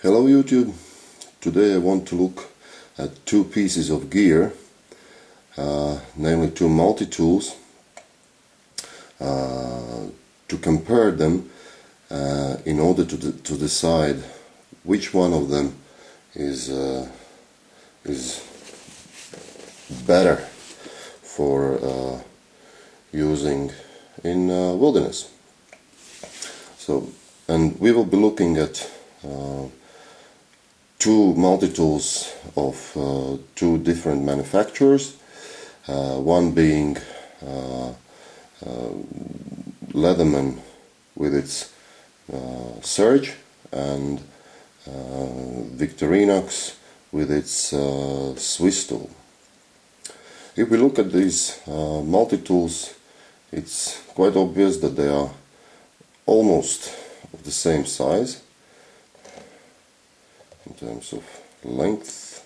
Hello YouTube. Today I want to look at two pieces of gear, namely two multi-tools, to compare them in order to decide which one of them is better for using in wilderness. And we will be looking at two multi-tools of two different manufacturers, one being Leatherman with its Surge, and Victorinox with its SwissTool. If we look at these multi-tools, it's quite obvious that they are almost of the same size. In terms of length,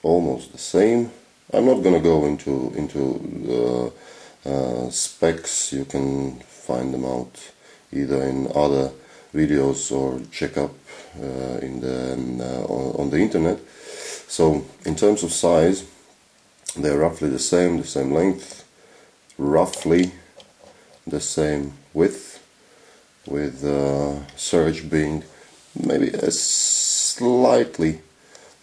almost the same. I'm not going to go into specs. You can find them out either in other videos or check up on the internet. So in terms of size, they're roughly the same length, roughly the same width, with Surge being maybe a slightly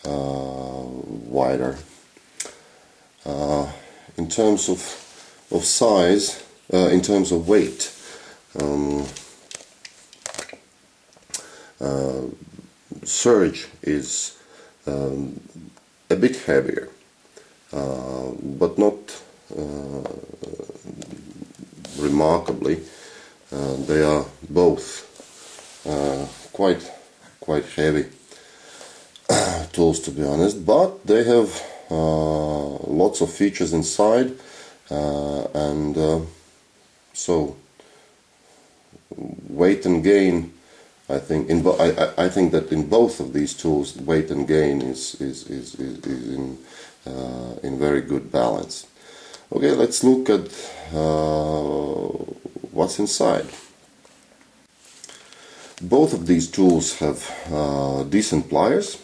wider. In terms of size, in terms of weight, Surge is a bit heavier, but not remarkably. They are both quite heavy tools, to be honest, but they have lots of features inside, and so weight and gain, I think I think that in both of these tools weight and gain is in very good balance. Okay, let's look at what's inside. Both of these tools have decent pliers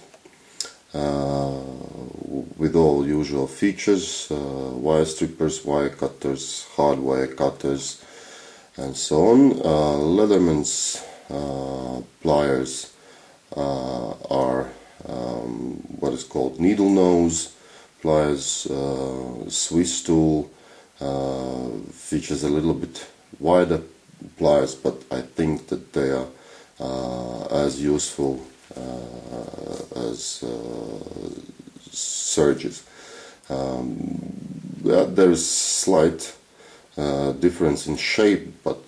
with all usual features, wire strippers, wire cutters, hard wire cutters, and so on. Leatherman's pliers are what is called needle nose pliers. SwissTool features a little bit wider pliers, but I think that they are as useful as Surges. There is slight difference in shape, but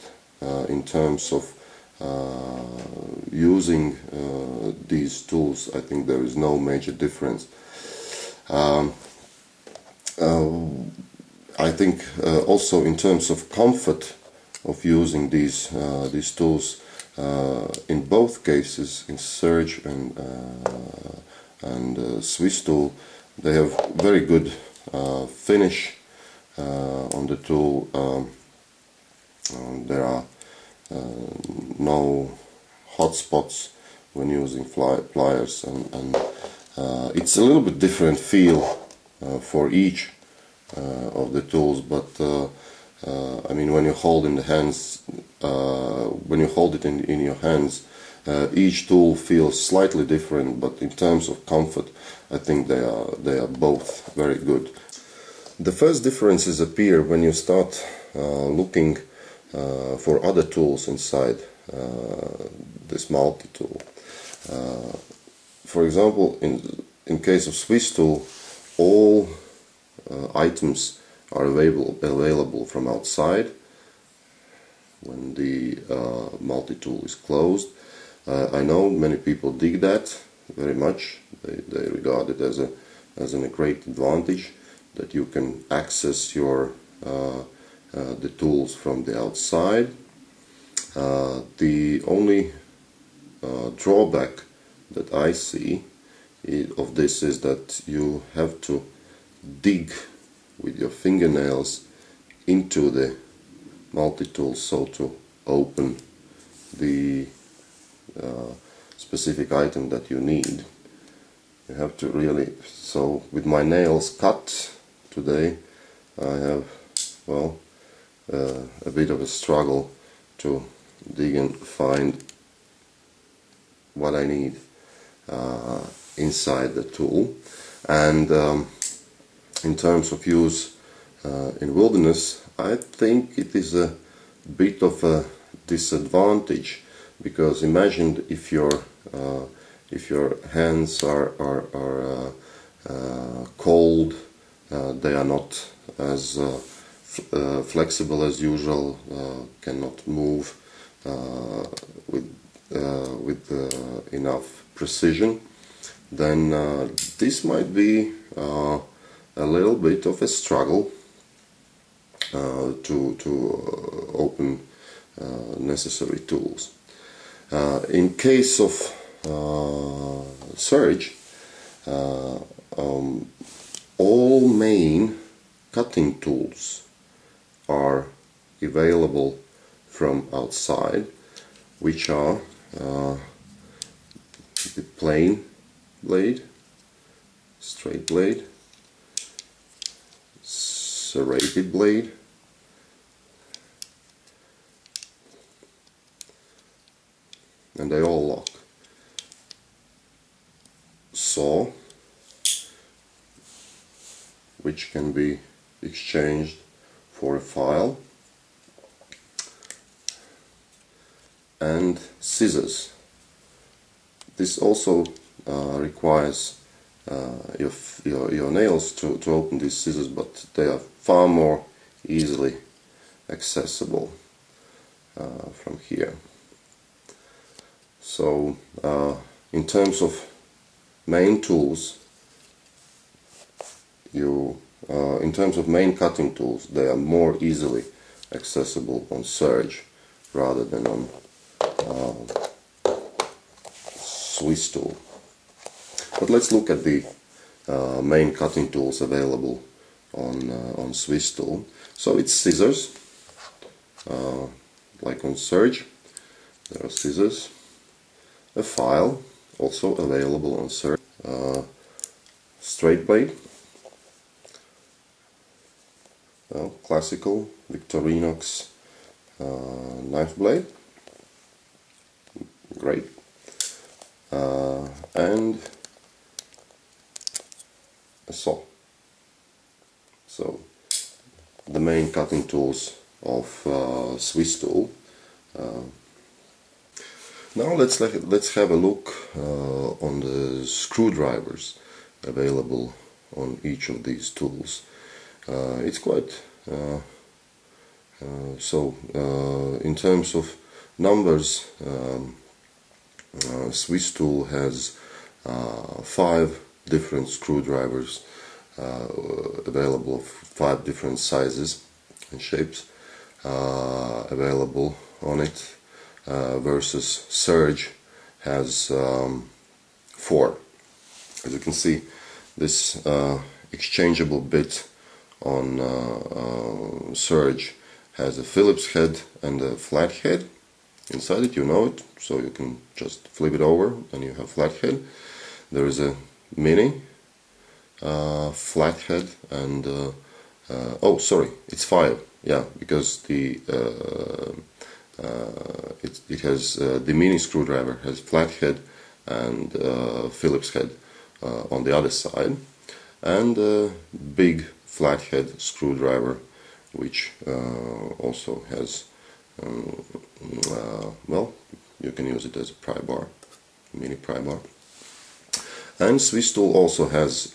in terms of using these tools, I think there is no major difference. I think also in terms of comfort of using these tools, in both cases, in Surge and SwissTool, they have very good finish on the tool. There are no hot spots when using pliers, and it's a little bit different feel for each of the tools, but I mean, when you hold in the hands, when you hold it in your hands, each tool feels slightly different, but in terms of comfort, I think they are both very good. The first differences appear when you start looking for other tools inside this multi-tool. For example, in case of SwissTool, all items are available from outside when the multi-tool is closed. I know many people dig that very much. They regard it as a great advantage that you can access the tools from the outside. The only drawback that I see of this is that you have to dig with your fingernails into the multi-tool, so to open the specific item that you need. You have to really, so with my nails cut today, I have, well, a bit of a struggle to dig and find what I need inside the tool. And in terms of use in wilderness, I think it is a bit of a disadvantage, because imagine if your hands are cold, they are not as flexible as usual, cannot move with enough precision, then this might be a little bit of a struggle to open necessary tools. In case of Surge, all main cutting tools are available from outside, which are the plain blade, straight blade, serrated blade, and they all lock. Saw, which can be exchanged for a file, and scissors. This also requires your nails to open these scissors, but they are far more easily accessible from here. So in terms of main tools, in terms of main cutting tools, they are more easily accessible on Surge rather than on SwissTool. But let's look at the main cutting tools available on SwissTool. So it's scissors, like on Surge. There are scissors. A file, also available on Surge. Straight blade. Classical Victorinox knife blade. Great. And a saw. So the main cutting tools of SwissTool. Now let's have a look on the screwdrivers available on each of these tools. It's quite in terms of numbers, SwissTool has 5 different screwdrivers available of 5 different sizes and shapes available on it, versus Surge has 4. As you can see, this exchangeable bit on Surge has a Phillips head and a flat head inside it. You know it, so you can just flip it over and you have flat head. There is a mini flat head and oh sorry, it's 5, yeah, because the it has the mini screwdriver has flat head and Phillips head on the other side, and big flathead screwdriver, which also has well, you can use it as a pry bar, mini pry bar. And SwissTool also has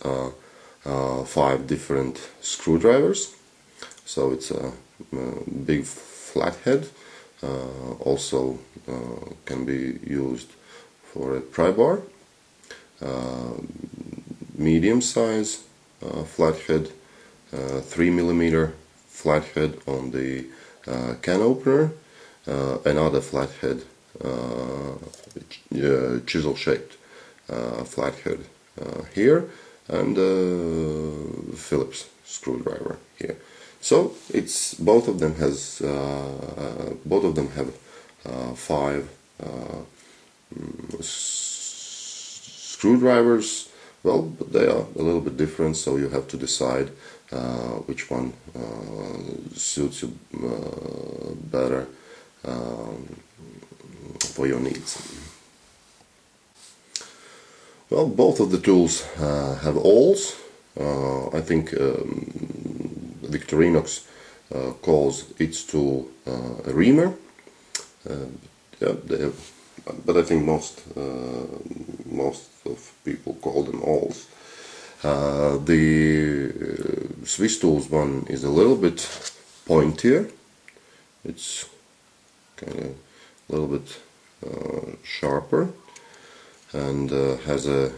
5 different screwdrivers, so it's a big flathead, also can be used for a pry bar, medium size flathead, 3mm flathead on the can opener, another flathead, chisel shaped flathead here, and Phillips screwdriver here. So it's both of them have 5 screwdrivers, well, but they are a little bit different, so you have to decide which one suits you better for your needs. Well, both of the tools have awls. I think Victorinox calls its tool a reamer. Yeah, but I think most of people call them awls. The SwissTool's one is a little bit pointier. It's kind of a little bit sharper and has a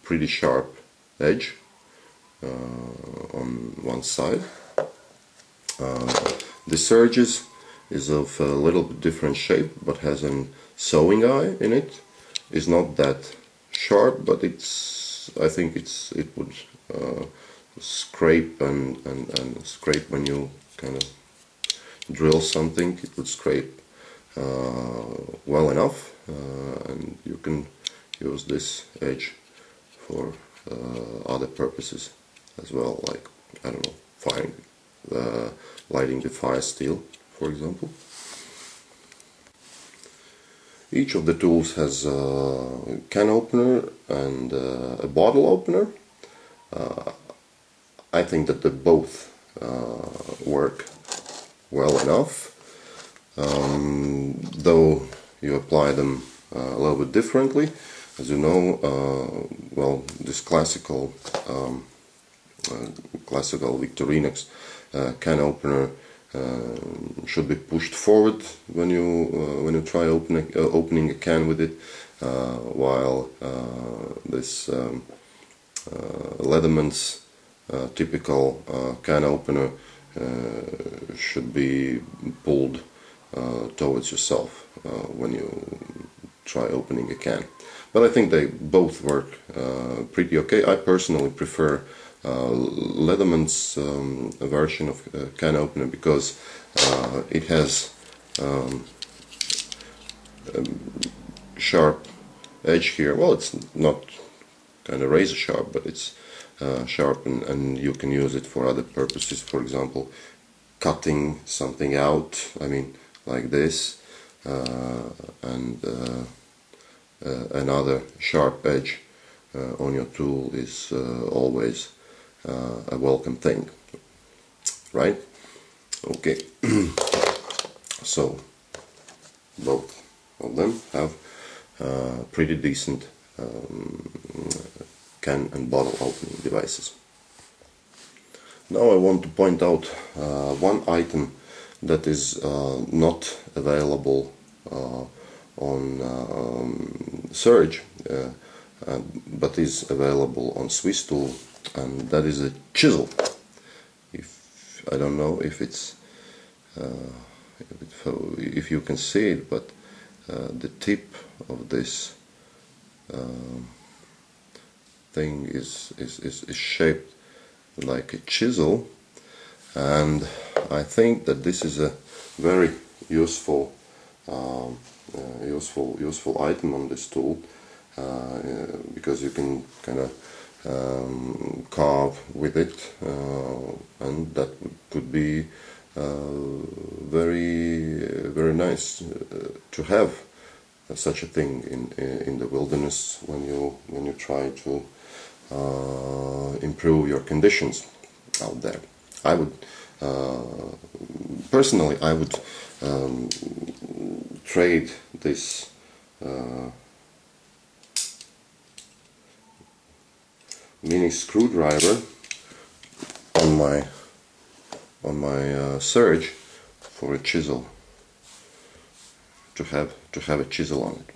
pretty sharp edge on one side. The Surge's is of a little bit different shape, but has a sewing eye in it. It's not that sharp, but I think it would scrape and scrape when you kind of drill something. It would scrape well enough, and you can use this edge for other purposes as well, like, I don't know, firing, lighting the fire steel, for example. Each of the tools has a can opener and a bottle opener. I think that they both work well enough, though you apply them a little bit differently. As you know, well, this classical Victorinox can opener should be pushed forward when you try opening a can with it, while this Leatherman's typical can opener should be pulled towards yourself when you try opening a can. But I think they both work pretty okay. I personally prefer Leatherman's version of can opener because it has a sharp edge here. Well, it's not kind of razor sharp, but it's sharp, and you can use it for other purposes. For example, cutting something out, I mean, like this, and another sharp edge on your tool is always a welcome thing, right? Okay. So both of them have pretty decent can and bottle opening devices. Now I want to point out one item that is not available on Surge, but is available on SwissTool, and that is a chisel. I don't know if it's if you can see it, but the tip of this thing is shaped like a chisel, and I think that this is a very useful useful item on this tool, because you can kind of carve with it, and that could be very nice to have such a thing in the wilderness when you try to improve your conditions out there. I would personally trade this mini screwdriver on my Surge for a chisel, to have a chisel on it.